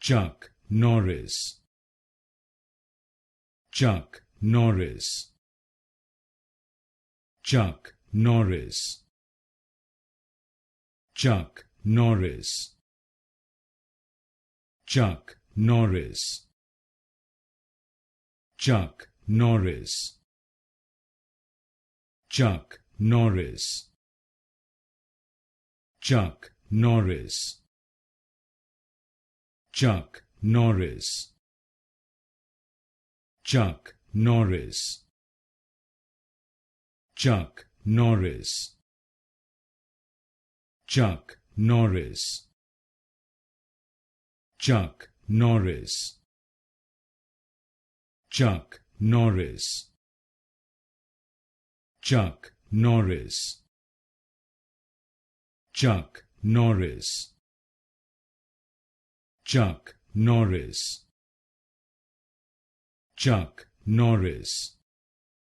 Chuck Norris, Chuck Norris, Chuck Norris, Chuck Norris, Chuck Norris, Chuck Norris, Chuck Norris, Chuck Norris, Chuck Norris, Chuck Norris, Chuck Norris, Chuck Norris, Chuck Norris, Chuck Norris, Chuck Norris, Chuck Norris, Chuck Norris, Chuck Norris,